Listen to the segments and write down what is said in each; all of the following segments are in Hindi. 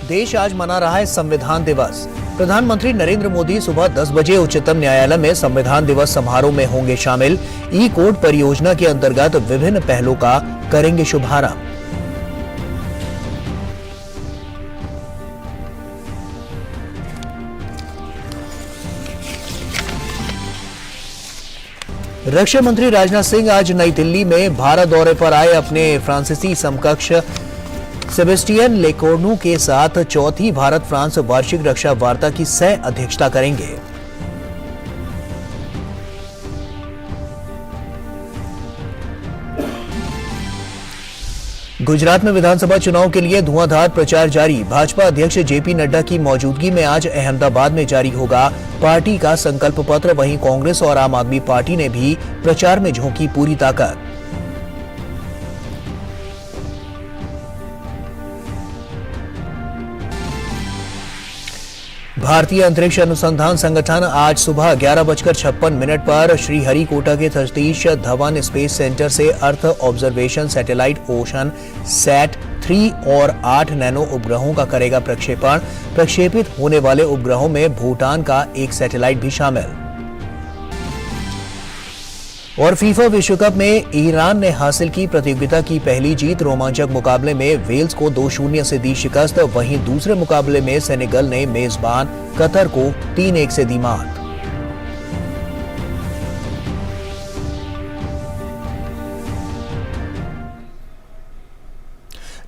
देश आज मना रहा है संविधान दिवस। प्रधानमंत्री नरेंद्र मोदी सुबह 10 बजे उच्चतम न्यायालय में संविधान दिवस समारोह में होंगे शामिल। ई कोड परियोजना के अंतर्गत विभिन्न पहलों का करेंगे शुभारंभ। रक्षा मंत्री राजनाथ सिंह आज नई दिल्ली में भारत दौरे पर आए। अपने फ्रांसीसी समकक्ष सेबेस्टियन लेकोर्नू के साथ चौथी भारत फ्रांस वार्षिक रक्षा वार्ता की सह अध्यक्षता करेंगे। गुजरात में विधानसभा चुनाव के लिए धुआंधार प्रचार जारी। भाजपा अध्यक्ष जेपी नड्डा की मौजूदगी में आज अहमदाबाद में जारी होगा पार्टी का संकल्प पत्र। वहीं कांग्रेस और आम आदमी पार्टी ने भी प्रचार में झोंकी पूरी ताकत। भारतीय अंतरिक्ष अनुसंधान संगठन आज सुबह 11:56 पर श्रीहरिकोटा के सतीश धवन स्पेस सेंटर से earth observation satellite Oceansat 3 और 8 नैनो उपग्रहों का करेगा प्रक्षेपण। प्रक्षेपित होने वाले उपग्रहों में भूटान का एक सैटेलाइट भी शामिल। और फीफा विश्व कप में ईरान ने हासिल की प्रतियोगिता की पहली जीत। रोमांचक मुकाबले में वेल्स को 2-0 से दी शिकस्त। वहीं दूसरे मुकाबले में सेनेगल ने मेजबान कतर को 3-1 से दी मात।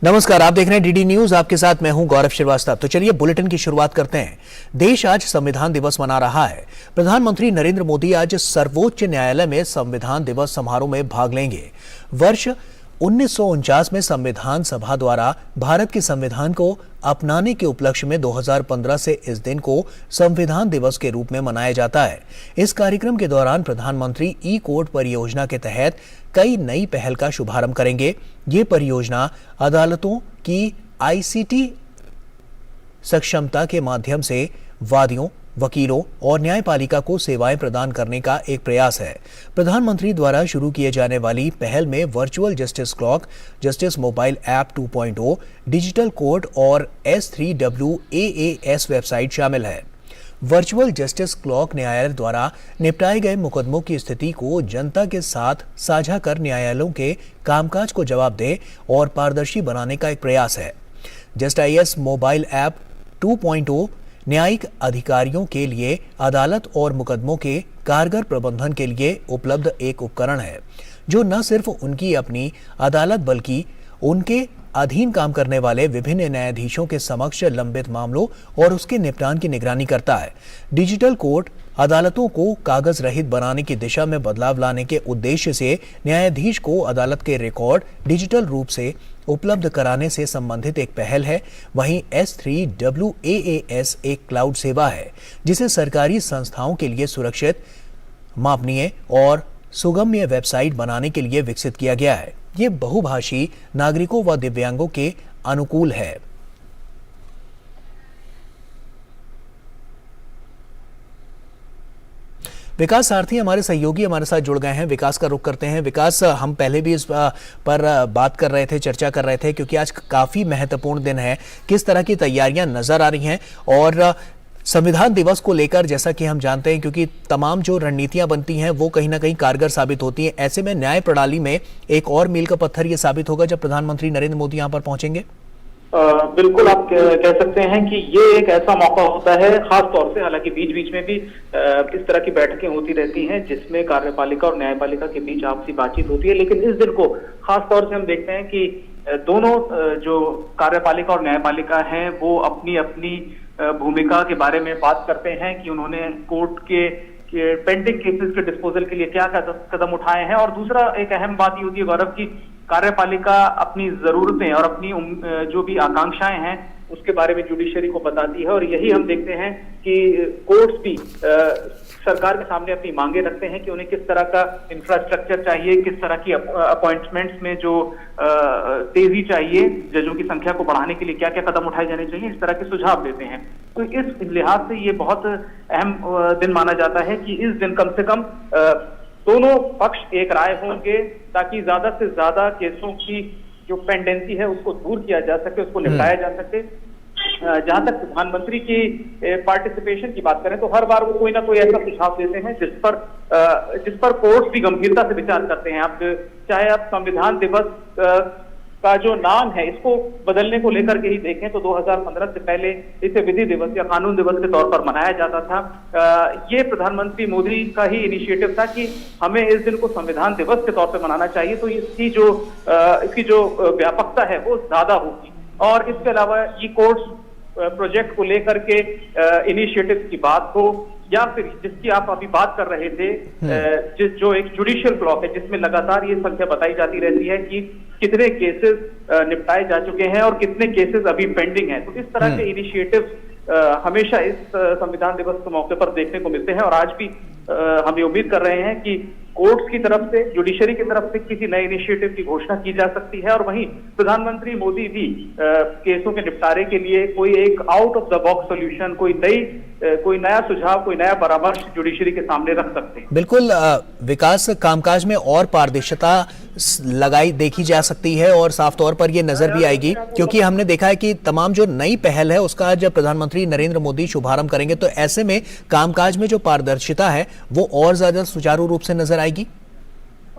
नमस्कार, आप देख रहे हैं डीडी न्यूज। आपके साथ मैं हूं गौरव श्रीवास्तव। तो चलिए बुलेटिन की शुरुआत करते हैं। देश आज संविधान दिवस मना रहा है। प्रधानमंत्री नरेंद्र मोदी आज सर्वोच्च न्यायालय में संविधान दिवस समारोह में भाग लेंगे। वर्ष 1949 में संविधान सभा द्वारा भारत के संविधान को अपनाने के उपलक्ष्य में 2015 से इस दिन को संविधान दिवस के रूप में मनाया जाता है। इस कार्यक्रम के दौरान प्रधानमंत्री ई कोड परियोजना के तहत कई नई पहल का शुभारंभ करेंगे। ये परियोजना अदालतों की आईसीटी सक्षमता के माध्यम से वादियों, वकीलों और न्यायपालिका को सेवाएं प्रदान करने का एक प्रयास है। प्रधानमंत्री द्वारा शुरू किए जाने वाली पहल में virtual justice clock, justice mobile app 2.0, digital court और S3WAAS वेबसाइट शामिल है। वर्चुअल जस्टिस क्लॉक न्यायालय द्वारा निपटाए गए मुकदमों की स्थिति को जनता के साथ साझा कर न्यायालयों के कामकाज को जवाबदेह और पारदर्शी बनाने का एक प्रयास है। जस्टिस मोबाइल ऐप 2.0 न्यायिक अधिकारियों के लिए अदालत और मुकदमों के कारगर प्रबंधन के लिए उपलब्ध एक उपकरण है, जो न सिर्फ उनकी अपनी अदालत बल्कि उनके अधीन काम करने वाले विभिन्न न्यायाधीशों के समक्ष लंबित मामलों और उसके निपटान की निगरानी करता है। डिजिटल कोर्ट अदालतों को कागज रहित बनाने की दिशा में बदलाव लाने के उद्देश्य से न्यायाधीश को अदालत के रिकॉर्ड डिजिटल रूप से उपलब्ध कराने से संबंधित एक पहल है। वहीं S3WAAS एक क्लाउड सेवा है, जिसे सरकारी संस्थाओं के लिए सुरक्षित, मापनीय और सुगम्य वेबसाइट बनाने के लिए विकसित किया गया है। ये बहुभाषी नागरिकों व दिव्यांगों के अनुकूल है। विकास सारथी हमारे सहयोगी हमारे साथ जुड़ गए हैं। विकास का रुख करते हैं। विकास, हम पहले भी इस पर बात कर रहे थे, चर्चा कर रहे थे, क्योंकि आज काफी महत्वपूर्ण दिन है। किस तरह की तैयारियां नजर आ रही हैं और संविधान दिवस को लेकर, जैसा कि हम जानते हैं, क्योंकि तमाम जो रणनीतियां बनती हैं वो कहीं ना कहीं कारगर साबित होती हैं। ऐसे में न्याय प्रणाली में एक और मील का पत्थर ये साबित होगा जब प्रधानमंत्री नरेंद्र मोदी यहाँ पर पहुंचेंगे। बिल्कुल, आप कह सकते हैं कि ये एक ऐसा मौका होता है, खास तौर से, हालांकि बीच बीच में भी इस तरह की बैठकें होती रहती हैं जिसमें कार्यपालिका और न्यायपालिका के बीच आपसी बातचीत होती है, लेकिन इस दिन को खास तौर से हम देखते हैं कि दोनों जो कार्यपालिका और न्यायपालिका हैं वो अपनी अपनी भूमिका के बारे में बात करते हैं कि उन्होंने कोर्ट के पेंडिंग केसेस के डिस्पोजल के लिए क्या कदम उठाए हैं। और दूसरा एक अहम बात ये होती है गौरव की, कार्यपालिका अपनी जरूरतें और अपनी जो भी आकांक्षाएं हैं उसके बारे में जुडिशरी को बताती है। और यही हम देखते हैं कि कोर्ट्स भी सरकार के सामने अपनी मांगे रखते हैं कि उन्हें किस तरह का इंफ्रास्ट्रक्चर चाहिए, किस तरह की अपॉइंटमेंट्स में जो तेजी चाहिए, जजों की संख्या को बढ़ाने के लिए क्या क्या कदम उठाए जाने चाहिए, इस तरह के सुझाव देते हैं। तो इस लिहाज से ये बहुत अहम दिन माना जाता है कि इस दिन कम से कम दोनों पक्ष एक राय होंगे ताकि ज्यादा से ज्यादा केसों की जो पेंडेंसी है उसको दूर किया जा सके, उसको निपटाया जा सके। जहां तक प्रधानमंत्री की पार्टिसिपेशन की बात करें तो हर बार वो कोई ना कोई ऐसा सुझाव देते हैं जिस पर कोर्ट भी गंभीरता से विचार करते हैं। आप चाहे आप संविधान दिवस का जो नाम है इसको बदलने को लेकर के ही देखें तो 2015 से पहले इसे विधि दिवस या कानून दिवस के तौर पर मनाया जाता था। ये प्रधानमंत्री मोदी का ही इनिशिएटिव था कि हमें इस दिन को संविधान दिवस के तौर पर मनाना चाहिए, तो इसकी जो व्यापकता है वो ज्यादा होगी। और इसके अलावा ई कोर्ट्स प्रोजेक्ट को लेकर के इनिशिएटिव की बात हो या फिर जिसकी आप अभी बात कर रहे थे, जो एक जुडिशियल क्लॉक है जिसमें लगातार ये संख्या बताई जाती रहती है कि कितने केसेस निपटाए जा चुके हैं और कितने केसेस अभी पेंडिंग हैं। तो इस तरह के इनिशिएटिव हमेशा इस संविधान दिवस के मौके पर देखने को मिलते हैं और आज भी हम ये उम्मीद कर रहे हैं कि कोर्ट्स की तरफ से, जुडिशरी की तरफ से किसी नए इनिशिएटिव की घोषणा की जा सकती है और वहीं प्रधानमंत्री मोदी भी केसों के निपटारे के लिए कोई एक out of the box solution, कोई नया सुझाव, कोई नया परामर्श जुडिशरी के सामने रख सकते हैं। बिल्कुल, विकास कामकाज में और पारदर्शिता देखी जा सकती है और साफ तौर पर ये नजर भी आएगी, क्योंकि हमने देखा है कि तमाम जो नई पहल है उसका जब प्रधानमंत्री नरेंद्र मोदी शुभारंभ करेंगे तो ऐसे में कामकाज में जो पारदर्शिता है वो और ज्यादा सुचारू रूप से नजर आएगी।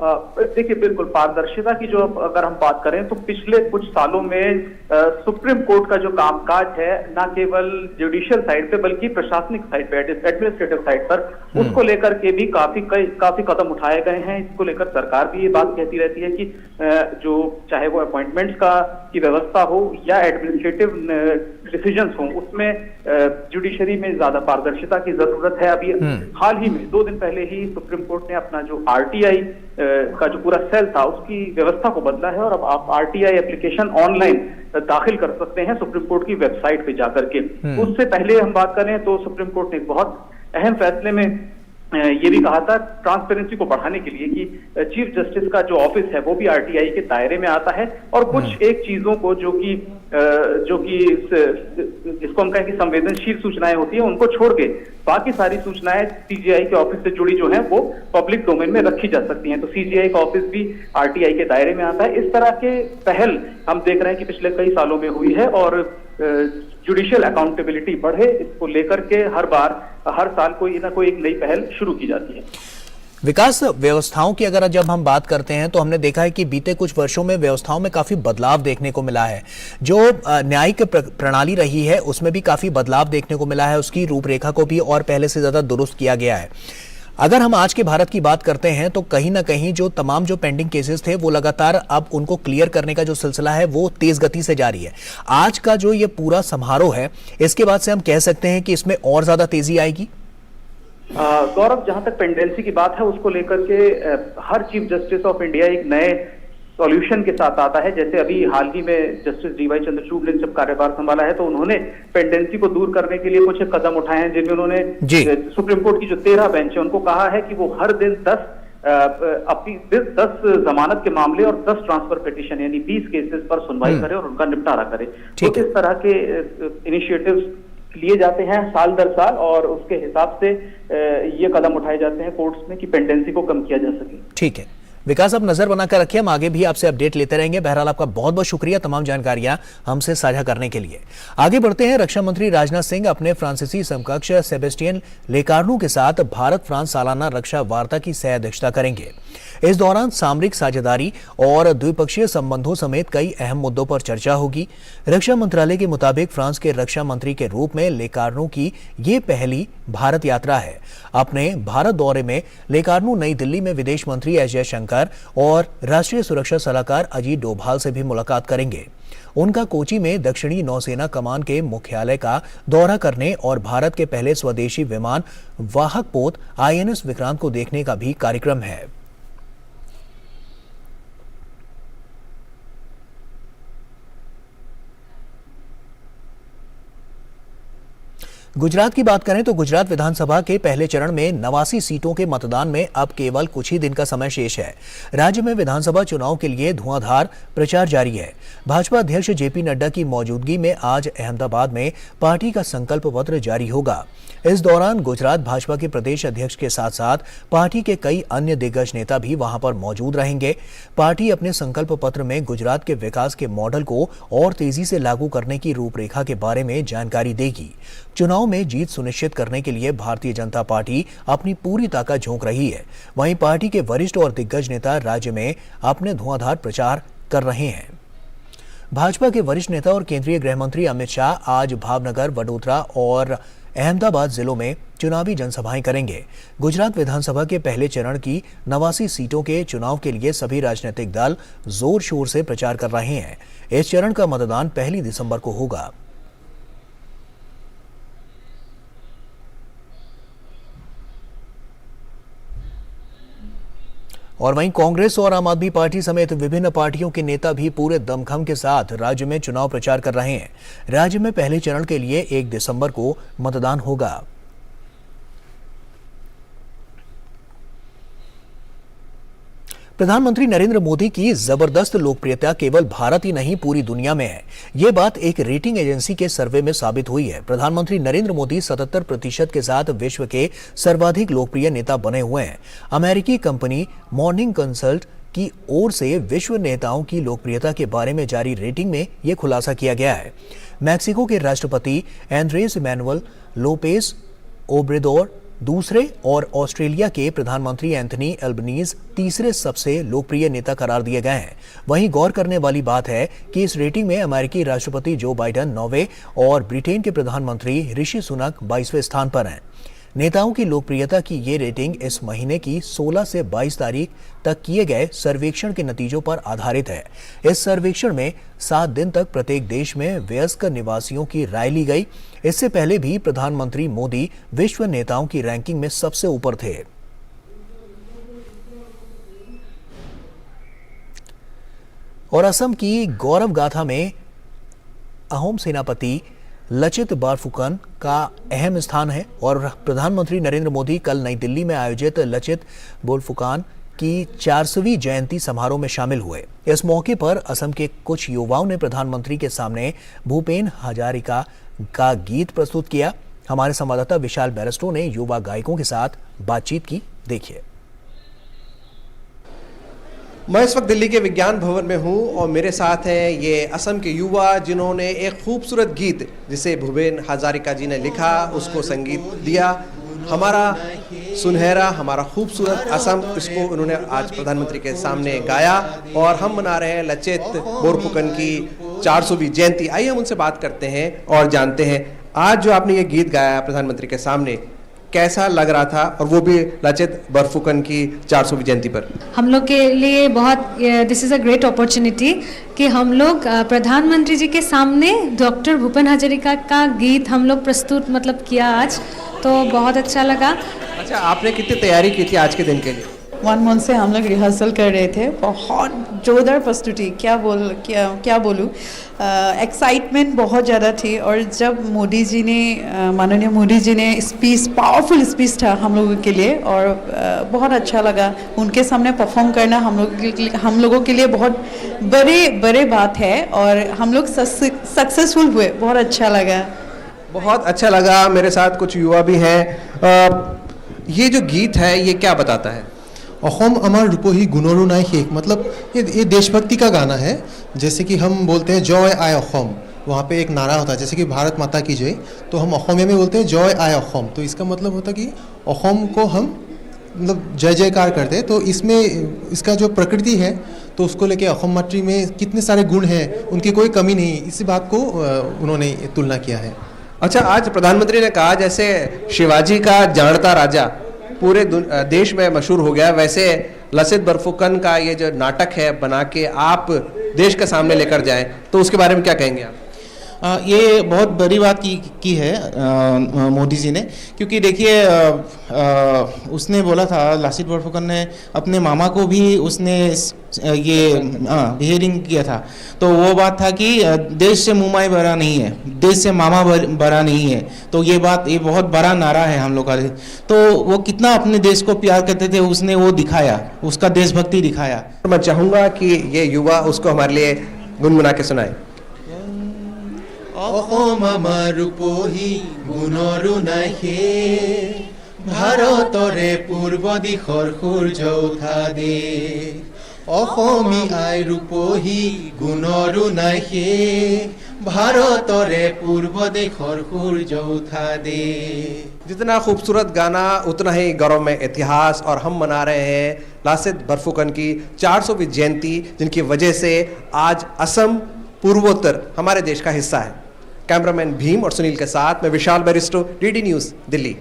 देखिए, बिल्कुल पारदर्शिता की जो अगर हम बात करें तो पिछले कुछ सालों में सुप्रीम कोर्ट का जो कामकाज है ना केवल जुडिशियल साइड पे बल्कि प्रशासनिक साइड पे, एडमिनिस्ट्रेटिव साइड पर, उसको लेकर के भी काफी कदम उठाए गए हैं। इसको लेकर सरकार भी ये बात कहती रहती है कि जो चाहे वो अपॉइंटमेंट्स की व्यवस्था हो या एडमिनिस्ट्रेटिव डिसीजंस हो उसमें जुडिशरी में ज्यादा पारदर्शिता की जरूरत है। अभी हाल ही में 2 दिन पहले ही सुप्रीम कोर्ट ने अपना जो आरटीआई का जो पूरा सेल था उसकी व्यवस्था को बदला है और अब आप आरटीआई एप्लीकेशन ऑनलाइन दाखिल कर सकते हैं सुप्रीम कोर्ट की वेबसाइट पे जाकर के। उससे पहले हम बात करें तो सुप्रीम कोर्ट ने एक बहुत अहम फैसले में ये भी कहा था ट्रांसपेरेंसी को बढ़ाने के लिए कि चीफ जस्टिस का जो ऑफिस है वो भी आरटीआई के दायरे में आता है और कुछ एक चीजों को जो कि जिसको हम कहें कि संवेदनशील सूचनाएं होती है उनको छोड़ के बाकी सारी सूचनाएं सीजीआई के ऑफिस से जुड़ी जो है वो पब्लिक डोमेन में रखी जा सकती हैं। तो सीजीआई का ऑफिस भी आरटीआई के दायरे में आता है। इस तरह के पहल हम देख रहे हैं कि पिछले कई सालों में हुई है और जुडिशियल अकाउंटेबिलिटी बढ़े, इसको लेकर के हर साल कोई ना कोई एक नई पहल शुरू की जाती है। विकास, व्यवस्थाओं की अगर जब हम बात करते हैं तो हमने देखा है कि बीते कुछ वर्षों में व्यवस्थाओं में काफी बदलाव देखने को मिला है। जो न्यायिक प्रणाली रही है उसमें भी काफी बदलाव देखने को मिला है, उसकी रूपरेखा को भी और पहले से ज्यादा दुरुस्त किया गया है। अगर हम आज के भारत की बात करते हैं तो कहीं ना कहीं जो तमाम जो पेंडिंग केसेस थे वो लगातार अब उनको क्लियर करने का जो सिलसिला है वो तेज गति से जारी है। आज का जो ये पूरा समारोह है इसके बाद से हम कह सकते हैं कि इसमें और ज्यादा तेजी आएगी। गौरव, जहां तक पेंडेंसी की बात है उसको लेकर के हर चीफ जस्टिस ऑफ इंडिया एक नए सॉल्यूशन के साथ आता है। जैसे अभी हाल ही में जस्टिस डीवाई चंद्रचूड़ ने जब कार्यभार संभाला है तो उन्होंने पेंडेंसी को दूर करने के लिए कुछ कदम उठाए हैं जिनमें उन्होंने सुप्रीम कोर्ट की जो 13 बेंच है उनको कहा है कि वो हर दिन 10 जमानत के मामले और 10 ट्रांसफर पिटीशन यानी 20 केसेस पर सुनवाई करे और उनका निपटारा करे। तो इस तरह के इनिशिएटिव्स लिए जाते हैं साल दर साल और उसके हिसाब से ये कदम उठाए जाते हैं कोर्ट्स में कि पेंडेंसी को कम किया जा सके। ठीक है विकास, अब नजर बनाकर रखिए, हम आगे भी आपसे अपडेट लेते रहेंगे। बहरहाल आपका बहुत बहुत शुक्रिया तमाम जानकारियां हमसे साझा करने के लिए। आगे बढ़ते हैं। रक्षा मंत्री राजनाथ सिंह अपने फ्रांसीसी समकक्ष सेबेस्टियन लेकार्नू के साथ भारत फ्रांस सालाना रक्षा वार्ता की सह अध्यक्षता करेंगे। इस दौरान सामरिक साझेदारी और द्विपक्षीय संबंधों समेत कई अहम मुद्दों पर चर्चा होगी। रक्षा मंत्रालय के मुताबिक फ्रांस के रक्षा मंत्री के रूप में लेकार्नू की ये पहली भारत यात्रा है। अपने भारत दौरे में लेकार्नू नई दिल्ली में विदेश मंत्री एस जयशंकर और राष्ट्रीय सुरक्षा सलाहकार अजीत डोभाल से भी मुलाकात करेंगे। उनका कोची में दक्षिणी नौसेना कमान के मुख्यालय का दौरा करने और भारत के पहले स्वदेशी विमान वाहक पोत INS विक्रांत को देखने का भी कार्यक्रम है। गुजरात की बात करें तो गुजरात विधानसभा के पहले चरण में 89 सीटों के मतदान में अब केवल कुछ ही दिन का समय शेष है। राज्य में विधानसभा चुनाव के लिए धुआंधार प्रचार जारी है। भाजपा अध्यक्ष जेपी नड्डा की मौजूदगी में आज अहमदाबाद में पार्टी का संकल्प पत्र जारी होगा। इस दौरान गुजरात भाजपा के प्रदेश अध्यक्ष के साथ साथ पार्टी के कई अन्य दिग्गज नेता भी वहां पर मौजूद रहेंगे। पार्टी अपने संकल्प पत्र में गुजरात के विकास के मॉडल को और तेजी से लागू करने की रूपरेखा के बारे में जानकारी देगी। चुनाव में जीत सुनिश्चित करने के लिए भारतीय जनता पार्टी अपनी पूरी ताकत झोंक रही है। वहीं पार्टी के वरिष्ठ और दिग्गज नेता राज्य में अपने धुआंधार प्रचार कर रहे हैं। भाजपा के वरिष्ठ नेता और केंद्रीय गृह मंत्री अमित शाह आज भावनगर, वडोदरा और अहमदाबाद जिलों में चुनावी जनसभाएं करेंगे। गुजरात विधानसभा के पहले चरण की 89 सीटों के चुनाव के लिए सभी राजनीतिक दल जोर शोर से प्रचार कर रहे हैं। इस चरण का मतदान 1 दिसंबर को होगा। और वहीं कांग्रेस और आम आदमी पार्टी समेत विभिन्न पार्टियों के नेता भी पूरे दमखम के साथ राज्य में चुनाव प्रचार कर रहे हैं। राज्य में पहले चरण के लिए 1 दिसंबर को मतदान होगा। प्रधानमंत्री नरेंद्र मोदी की जबरदस्त लोकप्रियता केवल भारत ही नहीं पूरी दुनिया में है। ये बात एक रेटिंग एजेंसी के सर्वे में साबित हुई है। प्रधानमंत्री नरेंद्र मोदी 77% के साथ विश्व के सर्वाधिक लोकप्रिय नेता बने हुए हैं। अमेरिकी कंपनी मॉर्निंग कंसल्ट की ओर से विश्व नेताओं की लोकप्रियता के बारे में जारी रेटिंग में यह खुलासा किया गया है। मैक्सिको के राष्ट्रपति एंड्रेस मैनुअल लोपेस ओब्रेदोर दूसरे और ऑस्ट्रेलिया के प्रधानमंत्री एंथनी अल्बनीज तीसरे सबसे लोकप्रिय नेता करार दिए गए हैं। वहीं गौर करने वाली बात है कि इस रेटिंग में अमेरिकी राष्ट्रपति जो बाइडेन 9वें और ब्रिटेन के प्रधानमंत्री ऋषि सुनक 22वें स्थान पर हैं। नेताओं की लोकप्रियता की ये रेटिंग इस महीने की 16 से 22 तारीख तक किए गए सर्वेक्षण के नतीजों पर आधारित है। इस सर्वेक्षण में 7 दिन तक प्रत्येक देश में वयस्क निवासियों की राय ली गई। इससे पहले भी प्रधानमंत्री मोदी विश्व नेताओं की रैंकिंग में सबसे ऊपर थे। और असम की गौरव गाथा में अहोम सेनापति लचित बोरफुकन का अहम स्थान है और प्रधानमंत्री नरेंद्र मोदी कल नई दिल्ली में आयोजित लचित बोरफुकन की 400वीं जयंती समारोह में शामिल हुए। इस मौके पर असम के कुछ युवाओं ने प्रधानमंत्री के सामने भूपेन हजारिका का गीत प्रस्तुत किया। हमारे संवाददाता विशाल बैरस्टो ने युवा गायकों के साथ बातचीत की। देखिए। मैं इस वक्त दिल्ली के विज्ञान भवन में हूं और मेरे साथ हैं ये असम के युवा जिन्होंने एक खूबसूरत गीत जिसे भूपेन हजारिका जी ने लिखा उसको संगीत दिया। हमारा सुनहरा, हमारा खूबसूरत असम, इसको उन्होंने आज प्रधानमंत्री के सामने गाया और हम मना रहे हैं लचित बोरफुकन की 400वीं जयंती। आइए हम उनसे बात करते हैं और जानते हैं आज जो आपने ये गीत गाया प्रधानमंत्री के सामने कैसा लग रहा था, और वो भी लचित बोरफुकन की 400वीं जयंती पर। हम लोग के लिए बहुत this is a great opportunity कि हम लोग प्रधानमंत्री जी के सामने डॉक्टर भूपेन हजारिका का गीत हम लोग प्रस्तुत किया आज, तो बहुत अच्छा लगा। अच्छा, आपने कितनी तैयारी की थी आज के दिन के लिए? 1 मंथ से हम लोग रिहर्सल कर रहे थे। बहुत जोरदार प्रस्तुति, क्या बोलूँ, एक्साइटमेंट बहुत ज़्यादा थी। और जब मोदी जी ने माननीय मोदी जी ने स्पीच, पावरफुल स्पीच था हम लोगों के लिए और बहुत अच्छा लगा उनके सामने परफॉर्म करना। हम लोगों के लिए बहुत बड़े बात है और हम लोग सक्सेसफुल हुए, बहुत अच्छा लगा। बहुत अच्छा लगा। मेरे साथ कुछ युवा भी हैं। ये जो गीत है ये क्या बताता है? অসম আমাৰ ৰূপহী গুণৰো নাই শেষ, मतलब ये देशभक्ति का गाना है। जैसे कि हम बोलते हैं जय आय अहोम, वहाँ पे एक नारा होता है जैसे कि भारत माता की जय, तो हम असमिया में बोलते हैं जय आय अहोम। तो इसका मतलब होता है कि अहोम को हम जय जयकार करते हैं। तो इसमें इसका जो प्रकृति है तो उसको लेके अहोम मातृ में कितने सारे गुण हैं, उनकी कोई कमी नहीं, इसी बात को उन्होंने तुलना किया है। अच्छा, आज प्रधानमंत्री ने कहा जैसे शिवाजी का जानता राजा पूरे देश में मशहूर हो गया, वैसे लचित बोरफुकन का ये जो नाटक है बना के आप देश के सामने लेकर जाएं, तो उसके बारे में क्या कहेंगे आप? ये बहुत बड़ी बात की है मोदी जी ने, क्योंकि देखिए उसने बोला था, लासित बोरफुकन ने अपने मामा को भी उसने ये हियरिंग किया था, तो वो बात था कि देश से मुमाई बड़ा नहीं है, देश से मामा बड़ा नहीं है। तो ये बहुत बड़ा नारा है हम लोग का। तो वो कितना अपने देश को प्यार करते थे, उसने वो दिखाया, उसका देशभक्ति दिखाया। मैं चाहूँगा कि ये युवा उसको हमारे लिए गुनगुना के सुनाए। অসম আমাৰ ৰূপহী গুণৰো নাই শেষ, ভাৰতৰে পূৰ্ব দিশৰ সূৰ্য উঠা দেশ। অসমী আই ৰূপহী গুণৰো নাই শেষ, ভাৰতৰে পূৰ্ব দিশৰ সূৰ্য উঠা দেশ। जितना खूबसूरत गाना उतना ही गौरव में इतिहास। और हम मना रहे हैं लासित बोरफुकन की 400वीं जयंती, जिनकी वजह से आज असम पूर्वोत्तर हमारे देश का हिस्सा है। कैमरामैन भीम और सुनील के साथ मैं विशाल बैरिस्टो, डीडी न्यूज़, दिल्ली।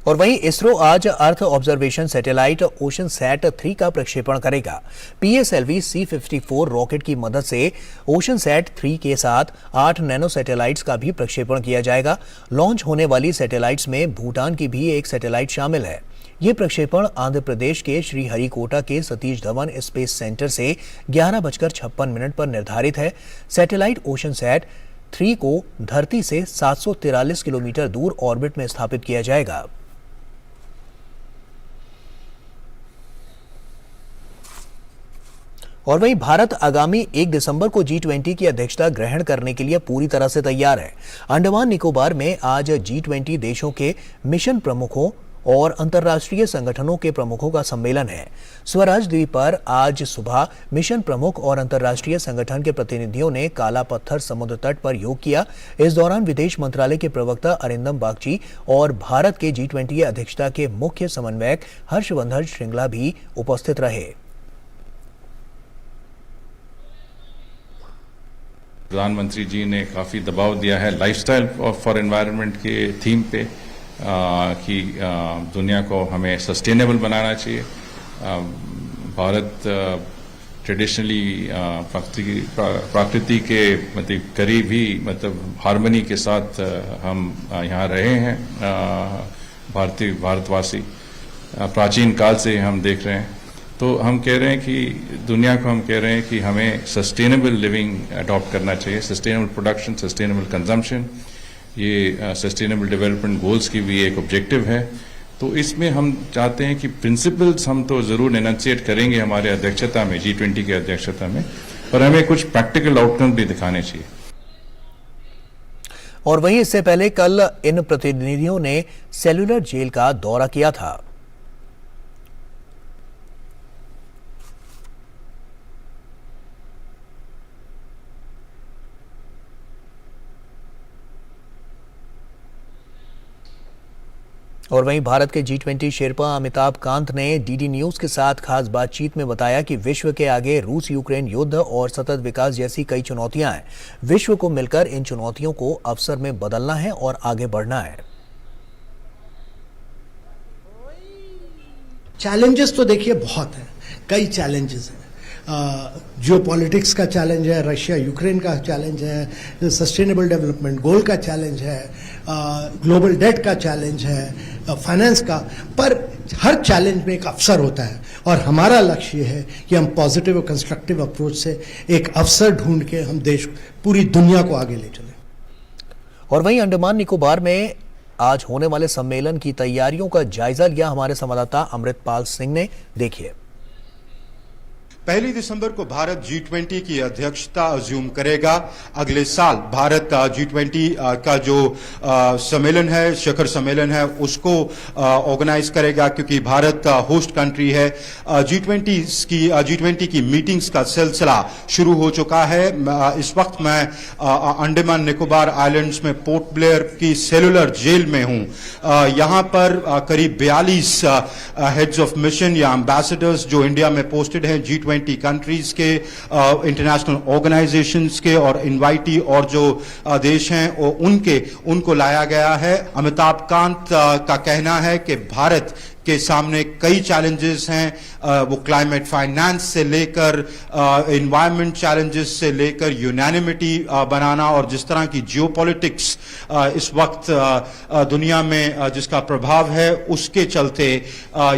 और वहीं इसरो आज earth observation satellite Oceansat 3 का प्रक्षेपण करेगा। PSLV C-54 रॉकेट की मदद से ओशन सैट 3 के साथ 8 नैनो सैटेलाइट्स का भी प्रक्षेपण किया जाएगा। लॉन्च होने वाली सैटेलाइट्स में भूटान की भी एक सैटेलाइट शामिल है। ये प्रक्षेपण आंध्र प्रदेश के श्रीहरिकोटा के सतीश धवन स्पेस सेंटर से 11:56 पर निर्धारित है। सैटेलाइट ओशन सैट 3 को धरती से 743 किलोमीटर दूर ऑर्बिट में स्थापित किया जाएगा। और वहीं भारत आगामी 1 दिसंबर को G20 की अध्यक्षता ग्रहण करने के लिए पूरी तरह से तैयार है। अंडमान निकोबार में आज G20 देशों के मिशन प्रमुखों और अंतर्राष्ट्रीय संगठनों के प्रमुखों का सम्मेलन है। स्वराज द्वीप पर आज सुबह मिशन प्रमुख और अंतर्राष्ट्रीय संगठन के प्रतिनिधियों ने काला पत्थर समुद्र तट पर योग किया। इस दौरान विदेश मंत्रालय के प्रवक्ता अरिंदम बागची और भारत के G20 अध्यक्षता के मुख्य समन्वयक हर्षवर्धन श्रृंगला भी उपस्थित रहे। प्रधानमंत्री जी ने काफ़ी दबाव दिया है लाइफस्टाइल फॉर एनवायरनमेंट के थीम पे कि दुनिया को हमें सस्टेनेबल बनाना चाहिए। भारत ट्रेडिशनली प्रकृति के मतलब करीब ही मतलब हार्मनी के साथ हम यहाँ रहे हैं। भारतवासी प्राचीन काल से हम देख रहे हैं। तो हम कह रहे हैं कि दुनिया को हम कह रहे हैं कि हमें सस्टेनेबल लिविंग अडॉप्ट करना चाहिए, सस्टेनेबल प्रोडक्शन, सस्टेनेबल कंजम्पशन। ये सस्टेनेबल डेवलपमेंट गोल्स की भी एक ऑब्जेक्टिव है। तो इसमें हम चाहते हैं कि प्रिंसिपल्स हम तो ज़रूर एनंसिएट करेंगे हमारे अध्यक्षता में, G20 की अध्यक्षता में, पर हमें कुछ प्रैक्टिकल आउटकम भी दिखाने चाहिए। और वहीं इससे पहले कल इन प्रतिनिधियों ने सेलुलर जेल का दौरा किया था। और वहीं भारत के G20 शेरपा अमिताभ कांत ने डीडी न्यूज के साथ खास बातचीत में बताया कि विश्व के आगे रूस यूक्रेन युद्ध और सतत विकास जैसी कई चुनौतियां हैं। विश्व को मिलकर इन चुनौतियों को अवसर में बदलना है और आगे बढ़ना है। चैलेंजेस तो देखिए बहुत हैं, कई चैलेंजेस हैं। जियोपॉलिटिक्स का चैलेंज है, रशिया यूक्रेन का चैलेंज है, सस्टेनेबल डेवलपमेंट गोल का चैलेंज है, ग्लोबल डेट का चैलेंज है, फाइनेंस का। पर हर चैलेंज में एक अवसर होता है और हमारा लक्ष्य ये है कि हम पॉजिटिव और कंस्ट्रक्टिव अप्रोच से एक अवसर ढूंढ के हम देश, पूरी दुनिया को आगे ले चलें। और वहीं अंडमान निकोबार में आज होने वाले सम्मेलन की तैयारियों का जायजा लिया हमारे संवाददाता अमृतपाल सिंह ने। देखिए, 1 दिसंबर को भारत G20 की अध्यक्षता अज्यूम करेगा। अगले साल भारत G20 का जो सम्मेलन है, शिखर सम्मेलन है, उसको ऑर्गेनाइज करेगा, क्योंकि भारत होस्ट कंट्री है। G20 की मीटिंग्स का सिलसिला शुरू हो चुका है। इस वक्त मैं अंडमान निकोबार आइलैंड्स में पोर्ट ब्लेयर की सेलुलर जेल में हूं। यहां पर करीब 42 हेड्स ऑफ मिशन या एम्बेसडर्स जो इंडिया में पोस्टेड हैं G20 कंट्रीज के, इंटरनेशनल ऑर्गेनाइजेशंस के और इनवाइटी और जो देश हैं उनको लाया गया है। अमिताभ कांत का कहना है कि भारत के सामने कई चैलेंजेस हैं, वो क्लाइमेट फाइनेंस से लेकर एनवायरनमेंट चैलेंजेस से लेकर यूनानिमिटी बनाना और जिस तरह की जियोपॉलिटिक्स इस वक्त दुनिया में जिसका प्रभाव है उसके चलते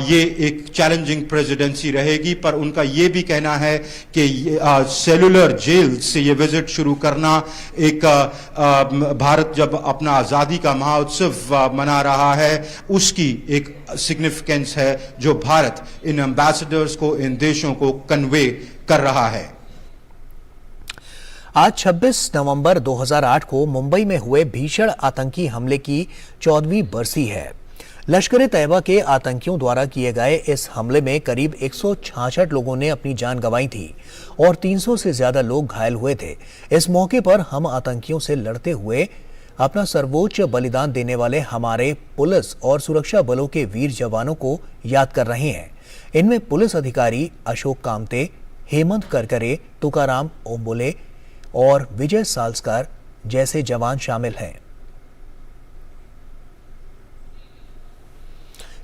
ये एक चैलेंजिंग प्रेसिडेंसी रहेगी। पर उनका ये भी कहना है कि सेलुलर जेल से ये विजिट शुरू करना एक भारत जब अपना आजादी का महोत्सव मना रहा है उसकी एक सिग्निफिकेंस है जो भारत इन एम्बेसडर्स को, इन देशों को कन्वे कर रहा है। आज 26 नवंबर 2008 को मुंबई में हुए भीषण आतंकी हमले की 14वीं बरसी है। लश्कर-ए-तैयबा के आतंकियों द्वारा किए गए इस हमले में करीब 166 लोगों ने अपनी जान गंवाई थी और 300 से ज्यादा लोग घायल हुए थे। इस मौके पर हम आतंकियों से लड़ते हुए अपना सर्वोच्च बलिदान देने वाले हमारे पुलिस और सुरक्षा बलों के वीर जवानों को याद कर रहे हैं। इनमें पुलिस अधिकारी अशोक कामते, हेमंत करकरे, तुकाराम ओंबोले और विजय सालस्कर जैसे जवान शामिल हैं।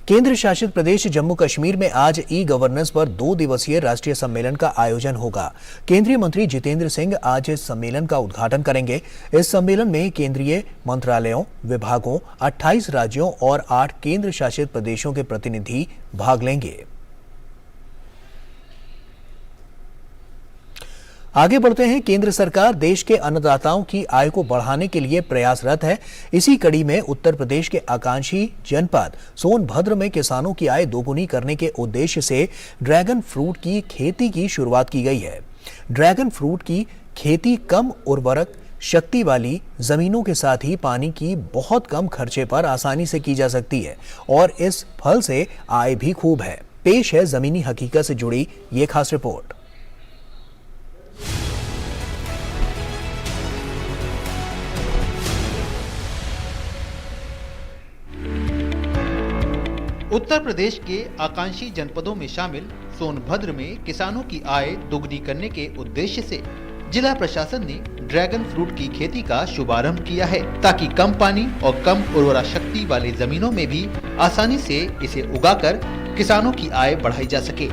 केंद्र शासित प्रदेश जम्मू कश्मीर में आज ई गवर्नेंस पर 2 दिवसीय राष्ट्रीय सम्मेलन का आयोजन होगा। केंद्रीय मंत्री जितेंद्र सिंह आज इस सम्मेलन का उद्घाटन करेंगे। इस सम्मेलन में केंद्रीय मंत्रालयों, विभागों, 28 राज्यों और 8 केंद्र शासित प्रदेशों के प्रतिनिधि भाग लेंगे। आगे बढ़ते हैं। केंद्र सरकार देश के अन्नदाताओं की आय को बढ़ाने के लिए प्रयासरत है। इसी कड़ी में उत्तर प्रदेश के आकांक्षी जनपद सोनभद्र में किसानों की आय दोगुनी करने के उद्देश्य से ड्रैगन फ्रूट की खेती की शुरुआत की गई है। ड्रैगन फ्रूट की खेती कम उर्वरक शक्ति वाली जमीनों के साथ ही पानी की बहुत कम खर्चे पर आसानी से की जा सकती है और इस फल से आय भी खूब है। पेश है जमीनी हकीकत से जुड़ी ये खास रिपोर्ट। उत्तर प्रदेश के आकांक्षी जनपदों में शामिल सोनभद्र में किसानों की आय दोगुनी करने के उद्देश्य से जिला प्रशासन ने ड्रैगन फ्रूट की खेती का शुभारंभ किया है ताकि कम पानी और कम उर्वरा शक्ति वाली जमीनों में भी आसानी से इसे उगाकर किसानों की आय बढ़ाई जा सके।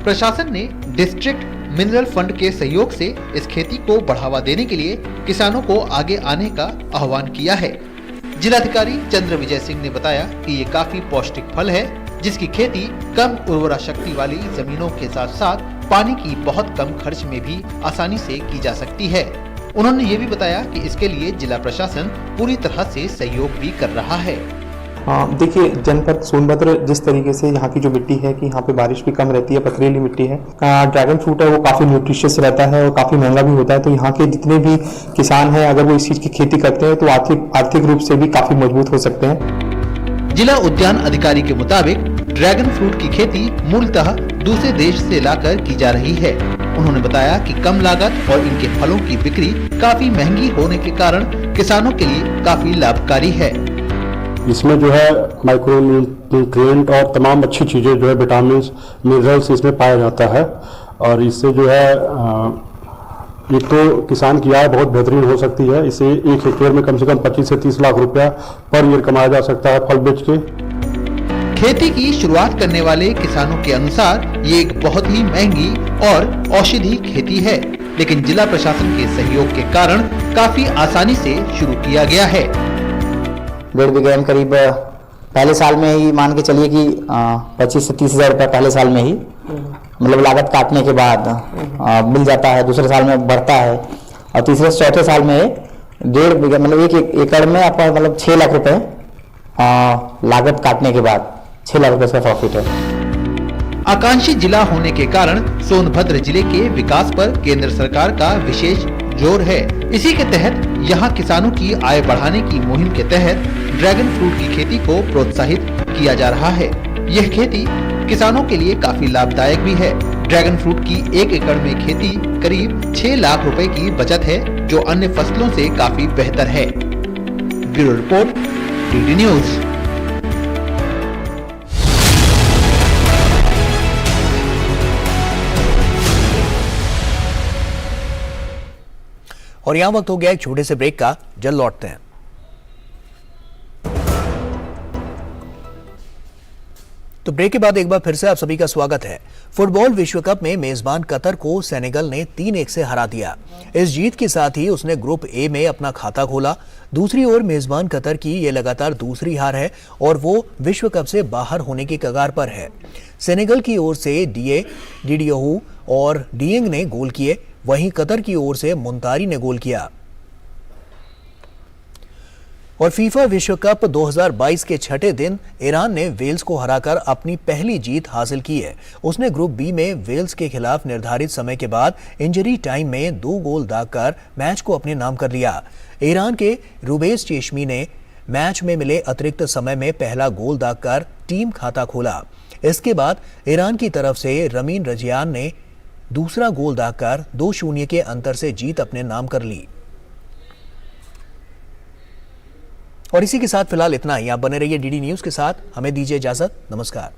प्रशासन ने डिस्ट्रिक्ट मिनरल फंड के सहयोग से इस खेती को बढ़ावा देने के लिए किसानों को आगे आने का आह्वान किया है। जिलाधिकारी चंद्र विजय सिंह ने बताया कि ये काफी पौष्टिक फल है जिसकी खेती कम उर्वरा शक्ति वाली जमीनों के साथ साथ पानी की बहुत कम खर्च में भी आसानी से की जा सकती है। उन्होंने ये भी बताया कि इसके लिए जिला प्रशासन पूरी तरह से सहयोग भी कर रहा है। देखिए, जनपद सोनभद्र जिस तरीके से यहाँ की जो मिट्टी है कि यहाँ पे बारिश भी कम रहती है, पथरीली मिट्टी है, ड्रैगन फ्रूट है वो काफ़ी न्यूट्रिशियस रहता है और काफ़ी महंगा भी होता है। तो यहाँ के जितने भी किसान हैं अगर वो इस चीज़ की खेती करते हैं तो आर्थिक रूप से भी काफ़ी मजबूत हो सकते हैं। जिला उद्यान अधिकारी के मुताबिक ड्रैगन फ्रूट की खेती मूलतः दूसरे देश से लाकर की जा रही है। उन्होंने बताया कि कम लागत और इनके फलों की बिक्री काफी महंगी होने के कारण किसानों के लिए काफी लाभकारी है। इसमें जो है माइक्रो न्यूट्रिएंट और तमाम अच्छी चीज़ें जो है विटामिन मिनरल्स इसमें पाया जाता है और इससे जो है एक तो किसान की आय बहुत बेहतरीन हो सकती है। इसे 1 हेक्टेयर में कम से कम 25 से 30 लाख रुपया पर ईयर कमाया जा सकता है फल बेच के। खेती की शुरुआत करने वाले किसानों के अनुसार ये एक बहुत ही महंगी और औषधि खेती है, लेकिन जिला प्रशासन के सहयोग के कारण काफी आसानी से शुरू किया गया है। 1.5 बीघे में करीब पहले साल में ही मान के चलिए कि 25 से 30 हज़ार रुपये पहले साल में ही मतलब लागत काटने के बाद मिल जाता है। दूसरे साल में बढ़ता है और तीसरे चौथे साल में 1.5 बीघा मतलब 1 एकड़ में आपका मतलब 6 लाख रुपए लागत काटने के बाद 6 लाख रुपए का प्रॉफिट है। आकांक्षी जिला होने के कारण सोनभद्र जिले के विकास पर केंद्र सरकार का विशेष जोर है। इसी के तहत यहाँ किसानों की आय बढ़ाने की मुहिम के तहत ड्रैगन फ्रूट की खेती को प्रोत्साहित किया जा रहा है। यह खेती किसानों के लिए काफी लाभदायक भी है। ड्रैगन फ्रूट की 1 एकड़ में खेती करीब 6 लाख रुपए की बचत है, जो अन्य फसलों से काफी बेहतर है। Bureau report, DD news. और यहां वक्त हो गया एक छोटे से ब्रेक का, जल्द लौटते हैं। तो ब्रेक के बाद एक बार फिर से आप सभी का स्वागत है। फुटबॉल विश्व कप में मेजबान कतर को सेनेगल ने 3-1 से हरा दिया। इस जीत के साथ ही उसने ग्रुप ए में अपना खाता खोला। दूसरी ओर मेजबान कतर की ये लगातार दूसरी हार है और वो विश्व कप से बाहर होने की कगार पर है। सेनेगल की ओर से डिडियोहू और डिएंग ने गोल किए, वहीं कतर की ओर से मुंतारी ने गोल किया। और फीफा विश्व कप 2022 के छठे दिन ईरान ने वेल्स को हराकर अपनी पहली जीत हासिल की है। उसने ग्रुप बी में वेल्स के खिलाफ निर्धारित समय के बाद इंजरी टाइम में 2 गोल दागकर मैच को अपने नाम कर लिया। ईरान के रूबेज चेशमी ने मैच में मिले अतिरिक्त समय में पहला गोल दागकर टीम खाता खोला। इसके बाद ईरान की तरफ से रमीन रजियान ने दूसरा गोल दागकर 2-0 के अंतर से जीत अपने नाम कर ली। और इसी के साथ फिलहाल इतना ही। आप बने रहिए डीडी न्यूज के साथ। हमें दीजिए इजाजत। नमस्कार।